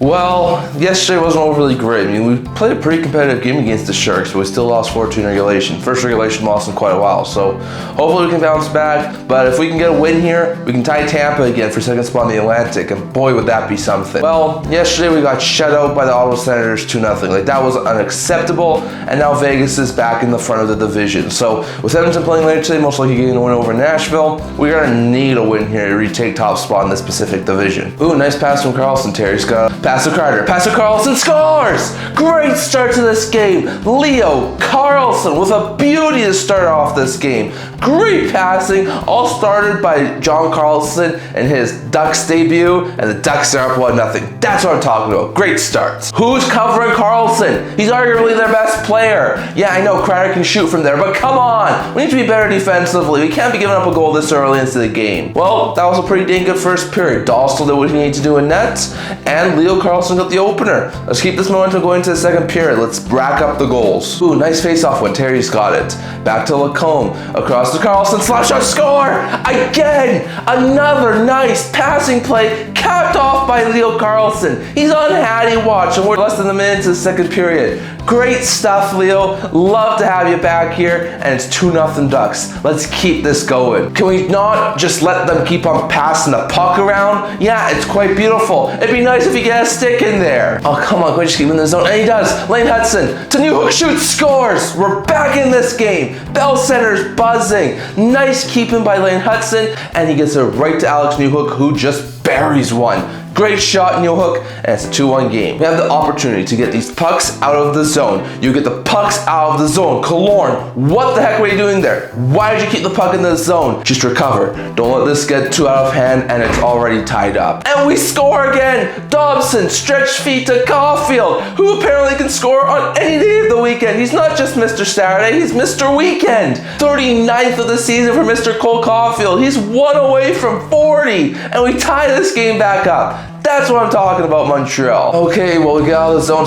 Well, yesterday wasn't overly great. I mean, we played a pretty competitive game against the Sharks, but we still lost 4-2 in regulation. First regulation loss in quite a while, so hopefully we can bounce back. But if we can get a win here, we can tie Tampa again for second spot in the Atlantic, and boy, would that be something. Well, yesterday we got shut out by the Ottawa Senators 2-0. Like, that was unacceptable, and now Vegas is back in the front of the division. So with Edmonton playing later today, most likely getting a win over Nashville, we're gonna need a win here to retake top spot in this Pacific division. Ooh, nice pass from Carlsson. Terry's got a pass to Kreider. Pass to Carlsson, scores! Great start to this game. Leo Carlsson with a beauty to start off this game. Great passing, all started by John Carlsson and his Ducks debut, and the Ducks are up 1-0. That's what I'm talking about. Great starts. Who's covering Carlsson? He's arguably their best player. Yeah, I know Kreider can shoot from there, but come on. We need to be better defensively. We can't be giving up a goal this early into the game. Well, that was a pretty dang good first period. Dahlstrom did what he needed to do in net, and Leo Carlsson got the opener. Let's keep this momentum going into the second period. Let's rack up the goals. Ooh, nice face-off when Terry's got it. Back to Lacombe. Across to Carlsson. Slap shot, score! Again! Another nice passing play capped off by Leo Carlsson. He's on Hattie watch, and we're less than a minute into the second period. Great stuff, Leo. Love to have you back here, and it's 2-0 Ducks. Let's keep this going. Can we not just let them keep on passing the puck around? Yeah, it's quite beautiful. It'd be nice if you get a stick in there. Oh, come on, go just keep him in the zone. And he does. Lane Hudson to Newhook, shoots, scores. We're back in this game. Bell Center's buzzing. Nice keeping by Lane Hudson, and he gets it right to Alex Newhook, who just buries one. Great shot, Newhook, and it's a 2-1 game. We have the opportunity to get these pucks out of the zone. You get the pucks out of the zone. Killorn, what the heck were you doing there? Why did you keep the puck in the zone? Just recover. Don't let this get too out of hand, and it's already tied up. And we score again! Dobson, stretch feet to Caulfield, who apparently can score on any day of the weekend. He's not just Mr. Saturday, he's Mr. Weekend. 39th of the season for Mr. Cole Caulfield. He's 1 away from 40, and we tie this game back up. That's what I'm talking about, Montreal. Okay, well, we get out of the zone.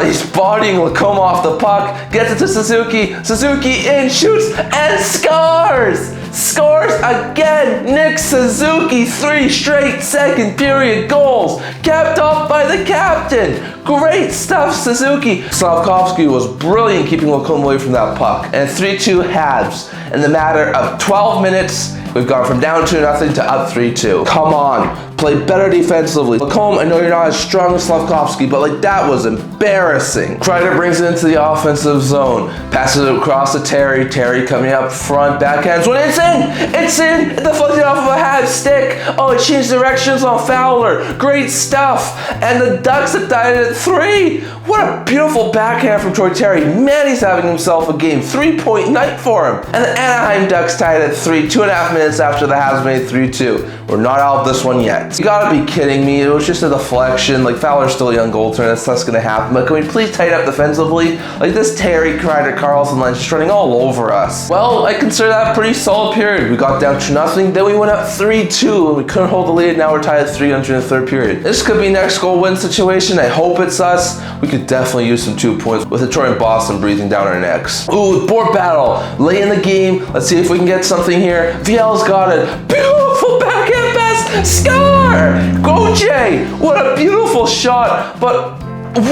He's bodying Lacombe off the puck. Gets it to Suzuki. Suzuki in, shoots, and scores! Scores again! Nick Suzuki, 3 straight second period goals. Capped off by the captain. Great stuff, Suzuki. Slavkovsky was brilliant keeping Lacombe away from that puck. And 3-2 Habs. In the matter of 12 minutes, we've gone from down 2-0 to up 3-2. Come on, play better defensively. Lacombe, I know you're not as strong as Slavkovsky, but like, that was embarrassing. Kreider brings it into the offensive zone. Passes it across to Terry. Terry coming up front, backhands when it's in! It's in! It deflected off of a Habs stick. Oh, it changed directions on Fowler. Great stuff. And the Ducks have tied it at 3. What a beautiful backhand from Troy Terry. Man, he's having himself a game. 3-point night for him. And the Anaheim Ducks tied it at 3, 2.5 minutes after the Habs made 3-2. We're not out of this one yet. You gotta be kidding me. It was just a deflection. Like, Fowler's still a young goaltender. That's gonna happen. But can we please tighten up defensively? Like, this Terry, Kreider, Carlsson line just running all over us. Well, I consider that a pretty solid period. We got down 2-0. Then we went up 3-2. And we couldn't hold the lead. Now we're tied at 3 entering the third period. This could be next goal win situation. I hope it's us. We could definitely use some 2 points with Detroit and Boston breathing down our necks. Ooh, board battle. Late in the game. Let's see if we can get something here. VL's got it. Beautiful backhand pass. Score! Gauthier! What a beautiful shot. But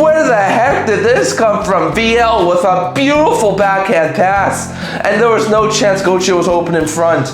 where the heck did this come from? VL with a beautiful backhand pass. And there was no chance Gauthier was open in front.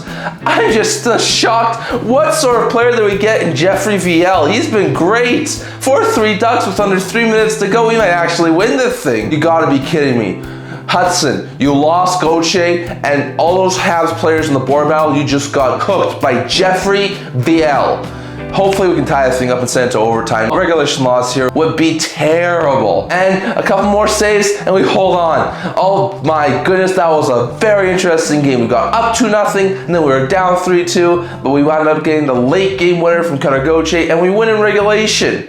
I'm just shocked. What sort of player did we get in Jeffrey VL? He's been great. 4-3 Ducks with under 3 minutes to go. We might actually win this thing. You gotta be kidding me. Hudson, you lost Gauthier, and all those Habs players in the board battle, you just got cooked by Jeffrey VL. Hopefully we can tie this thing up and send it to overtime. Regulation loss here would be terrible. And a couple more saves and we hold on. Oh my goodness, that was a very interesting game. We got up 2-0 and then we were down 3-2, but we wound up getting the late game winner from Connor Gauthier, and we win in regulation.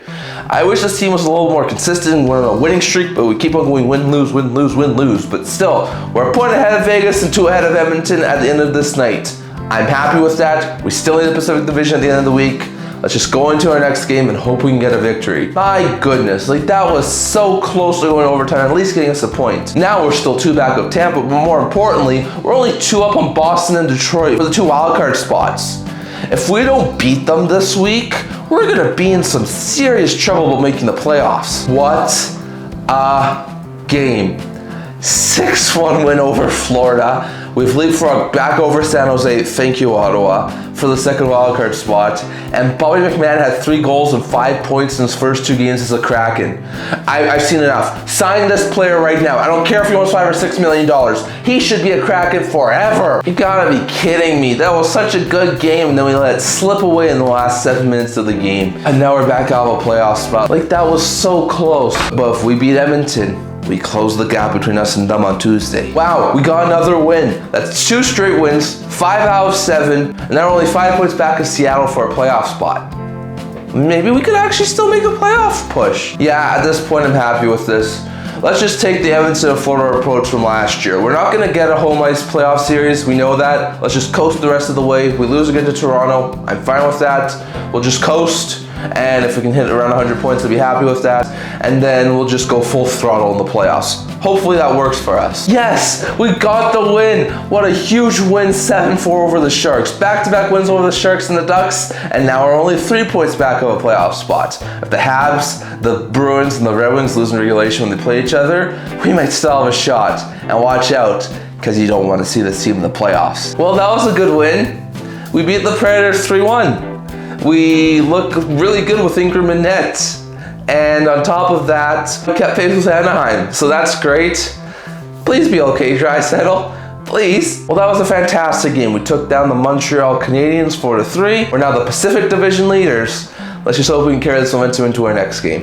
I wish this team was a little more consistent and went on a winning streak, but we keep on going win, lose, win, lose, win, lose. But still, we're a point ahead of Vegas and 2 ahead of Edmonton at the end of this night. I'm happy with that. We still need the Pacific Division at the end of the week. Let's just go into our next game and hope we can get a victory. My goodness, like, that was so close to going overtime, at least getting us a point. Now we're still 2 back of Tampa, but more importantly, we're only 2 up on Boston and Detroit for the 2 wildcard spots. If we don't beat them this week, we're gonna be in some serious trouble about making the playoffs. What a game. 6-1 win over Florida. We've leapfrogged back over San Jose, thank you Ottawa, for the second wildcard spot. And Bobby McMahon had 3 goals and 5 points in his first 2 games as a Kraken. I've seen enough. Sign this player right now. I don't care if he wants $5 or $6 million. He should be a Kraken forever. You gotta be kidding me. That was such a good game, and then we let it slip away in the last 7 minutes of the game. And now we're back out of a playoff spot. Like, that was so close. But if we beat Edmonton, we close the gap between us and them on Tuesday. Wow, we got another win. That's 2 straight wins, 5 out of 7, and now we're only 5 points back of Seattle for a playoff spot. Maybe we could actually still make a playoff push. Yeah, at this point I'm happy with this. Let's just take the Edmonton and Florida approach from last year. We're not gonna get a home ice playoff series, we know that. Let's just coast the rest of the way. If we lose again to Toronto, I'm fine with that. We'll just coast. And if we can hit around 100 points, I'll be happy with that. And then we'll just go full throttle in the playoffs. Hopefully that works for us. Yes, we got the win. What a huge win, 7-4 over the Sharks. Back-to-back wins over the Sharks and the Ducks, and now we're only 3 points back of a playoff spot. If the Habs, the Bruins, and the Red Wings lose in regulation when they play each other, we might still have a shot. And watch out, because you don't want to see this team in the playoffs. Well, that was a good win. We beat the Predators 3-1. We look really good with Ingram and net. And on top of that, we kept pace with Anaheim. So that's great. Please be okay, Draisaitl. Please. Well, that was a fantastic game. We took down the Montreal Canadiens 4-3. We're now the Pacific Division leaders. Let's just hope we can carry this momentum into our next game.